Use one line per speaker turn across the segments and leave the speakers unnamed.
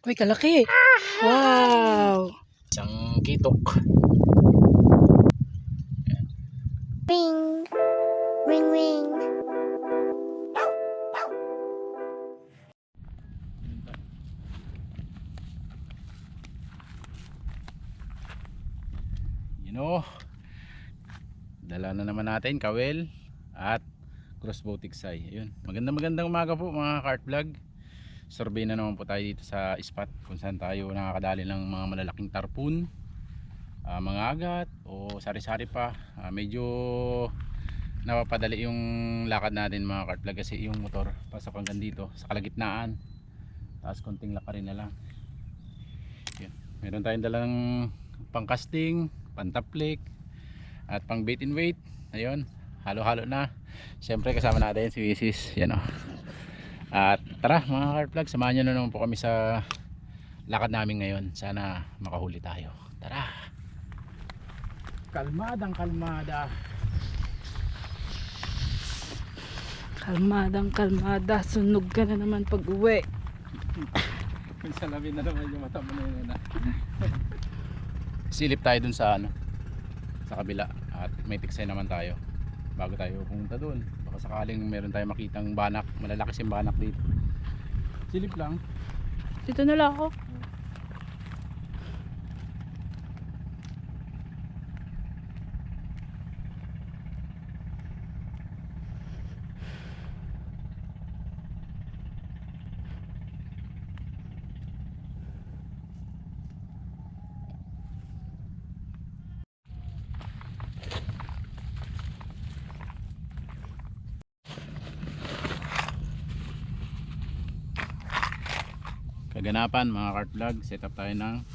Uy, kalaki. Wow.
Isang kitok.
Ring, ring, ring.
Dala na naman natin kawel at crossbow tiksay. Ayun, magandang umaga po mga Cart Vlog. Survey na naman po tayo dito sa spot kung saan tayo nakakadali ng mga malalaking tarpon, mga agat o sari-sari pa. Medyo napapadali yung lakad natin mga Cart Vlog kasi yung motor pasok hanggang dito sa kalagitnaan, tapos konting lakarin na lang. Ayun, meron tayong dalang pang casting, pantaplik at pang bait and weight. Ayun, halo-halo na. Siyempre kasama natin si Mrs. Yan o. At tara mga Cart Vlog, samahan nyo na naman po kami sa lakad namin ngayon. Sana makahuli tayo. Tara. Kalmadang kalmada.
Kalmadang kalmada. Sunog ka na naman pag uwi.
Salamin na naman yung mata mo na yun. Silip tayo dun sa sa kabila at may tiksay naman tayo bago tayo pumunta dun. Baka sakaling meron tayong makitang banak, malalaki siyang banak dito. Silip lang.
Dito na lang ako.
Kaganapan mga Cart Vlog, set up tayo ng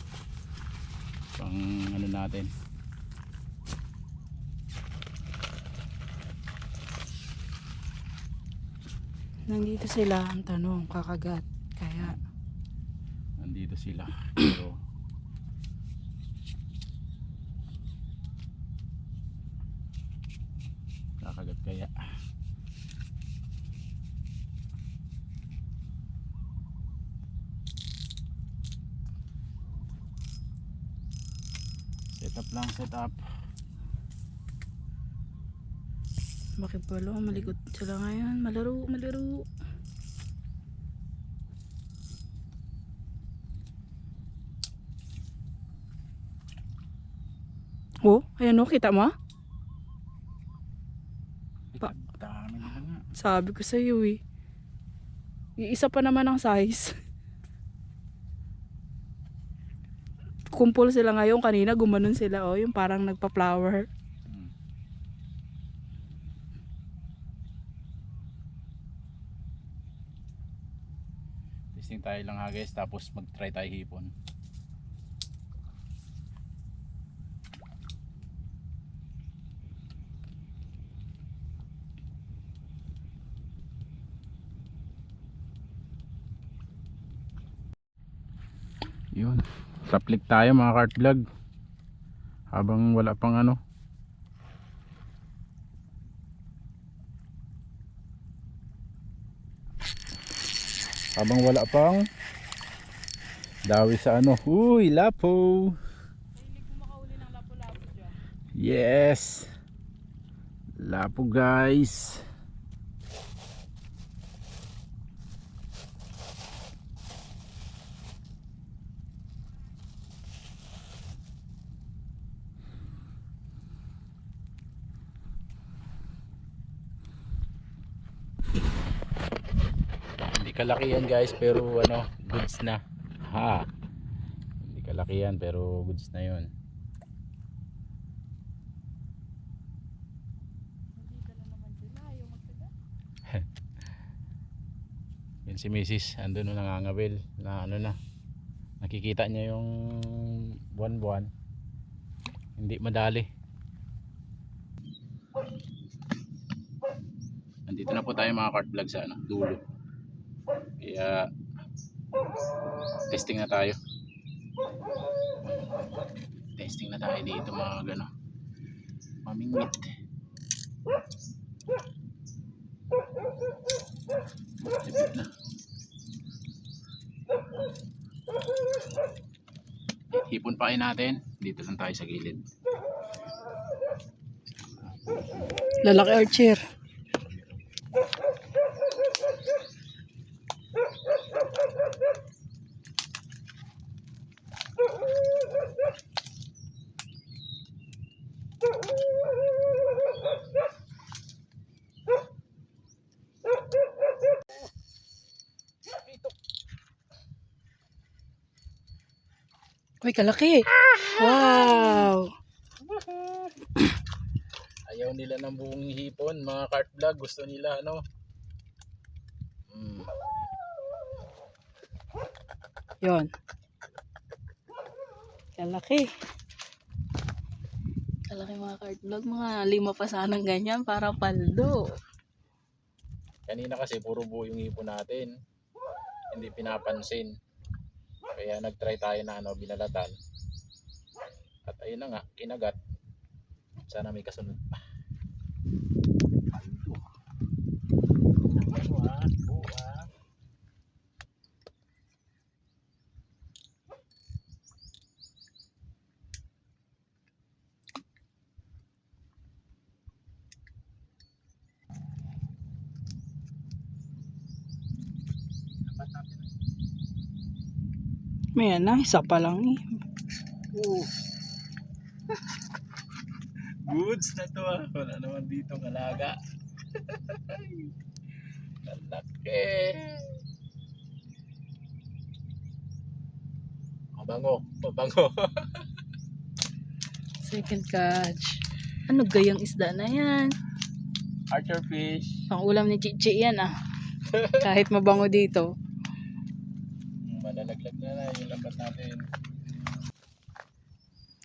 pang natin.
Nandito sila, ang tanong, kakagat. Kaya
Nandito sila pero kakagat kaya. Set up lang, set up.
bakit pala maligot sila ngayon? Malaro. Oh, ayan o, kita mo?
Dami nila nga.
Sabi ko sa iyo eh. Iisa pa naman ang size. Kumpul sila ngayon, kanina gumanon sila oh, yung parang nagpa-flower.
Testing tayo lang ha guys, tapos mag-try tayo hipon. Yun, saplik tayo mga Cart Vlog habang wala pang habang wala pang dawi sa uy, lapo.
Hindi ko makauli ng lapo-lapo dyan.
Yes, lapo guys. Hindi kalaki yan guys, pero goods na ha. Hindi kalaki yan pero goods na yun. Yun si Mrs. andun na nangangawil na na nakikita niya yung buwan-buwan, hindi madali. Nandito na po tayo mga Cart Vlog sa dulo, kaya testing na tayo dito mga mamingwit. Lipit na. hipon pain natin. Dito lang tayo sa gilid.
Lalaki Archer. Uy, kalaki. Wow.
Ayaw nila ng buong hipon, mga cart vlog. Gusto nila ano.
Yon. Kalaki. Kalaki mga cart vlog. Mga 5 pa sanang ganyan para paldo.
Kanina kasi puro buo yung hipon natin. Hindi pinapansin. Kaya nag-try tayo na ano, binalatan. At ayun na nga, kinagat. Sana may kasunod pa. Paldo. Ano buo ah.
May na, isa pa lang eh.
Goods na to ah. Wala naman dito alaga. Malaki. Mabango. Mabango.
Second catch. Ano gayang isda na yan?
Archer fish.
Pang ulam ni Chichi yan ah. Kahit mabango dito.
Malalaglag na yung lambat natin.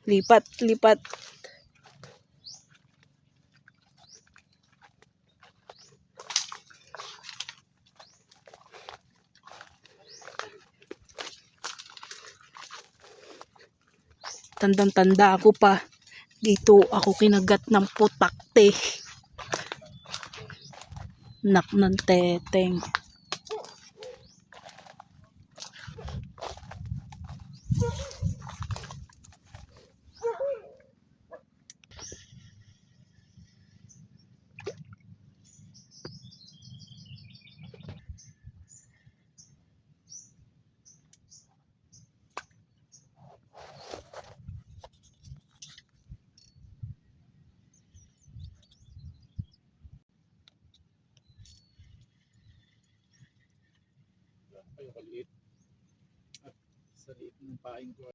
Lipat, lipat. Tandang-tanda ako pa. Dito ako kinagat ng putakte. Nak ng teteng.
Ay, maliit. At sa liit ng paing ko.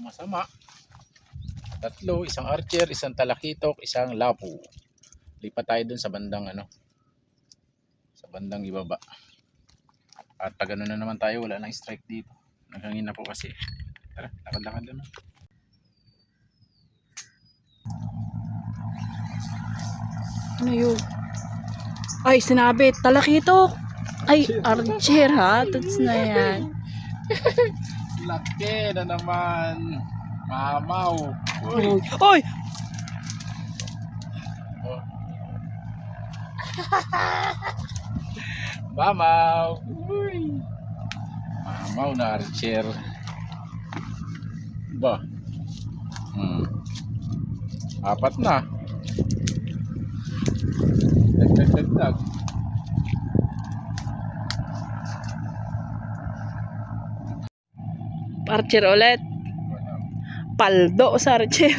Masama. 3, isang archer, isang talakitok, isang lapu. Lipat tayo dun sa bandang ano. Sa bandang ibaba. At pag ano na naman tayo, wala nang strike dito. Naghangin na po kasi. Tara, lakad-lakad na.
Ano yun? Ay, sinabi, talakitok. Ay, Archer ha. Tots na yan.
Laki na naman. Mamaw.
Uy! Uy!
Mamaw. Uy. Mamaw na archer. Ba? 4 na. Dagdag.
Archer ulit. Paldo sa Archer.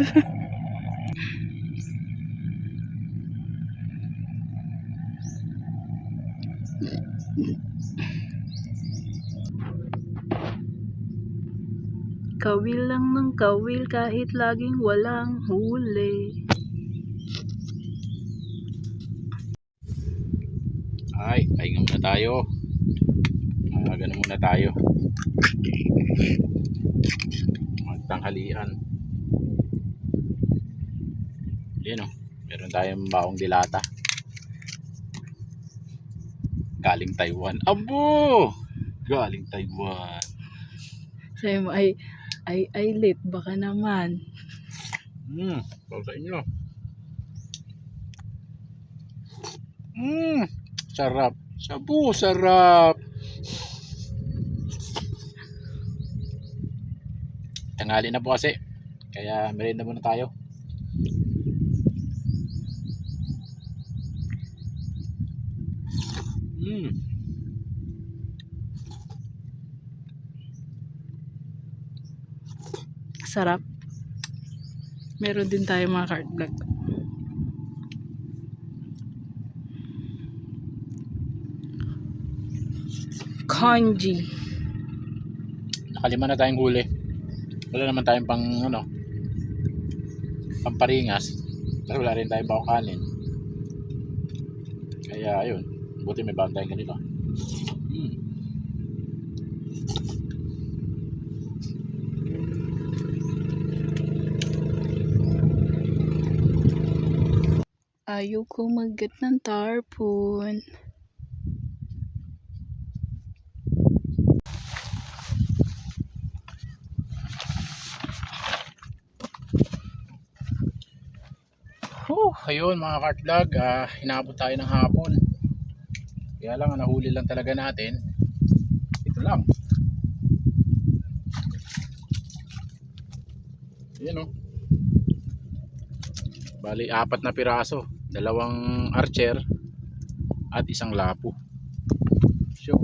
Kawil lang ng kawil kahit laging walang huli.
Ay, pahinga muna tayo. Ganun muna tayo. Magtanghalian. Yun o, meron tayong baong dilata. Galing Taiwan. Abo! Galing Taiwan.
Sabi mo, ay late, baka naman.
Para sa inyo. Sarap. Sabu, sarap. Tanghali na po kasi. Kaya merienda muna tayo.
Sarap. Meron din tayo mga cart vlog. Kanji.
Nakalima na tayong huli. Wala naman tayong pamparingas. Pero wala rin tayong bawang kanin. Kaya ayun, buti may bawang tayong ganito.
Ayoko maggat ng tarpon.
Ayun mga cart vlog, hinabot tayo ng hapon. Kaya lang, nahuli lang talaga natin. Ito lang. Ayan o. Bali, 4 na piraso. 2 archer at 1 lapo. So,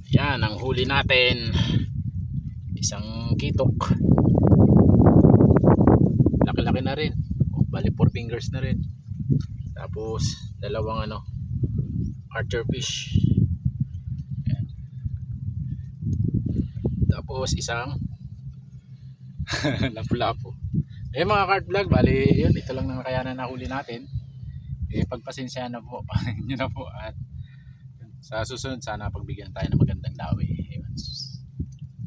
yan ang huli natin. 1 kitok. Laki-laki na rin. Bali 4 fingers na rin. Tapos 2 archer fish. Yan. Tapos 1 lapu-lapu. Mga cart vlog, bali yun, ito lang na kaya na nahuli natin. Pagpasensya na po nyo na po, at sa susunod sana pagbigyan tayo ng magandang lawi.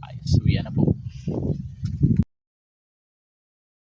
Ayos, uwian na po.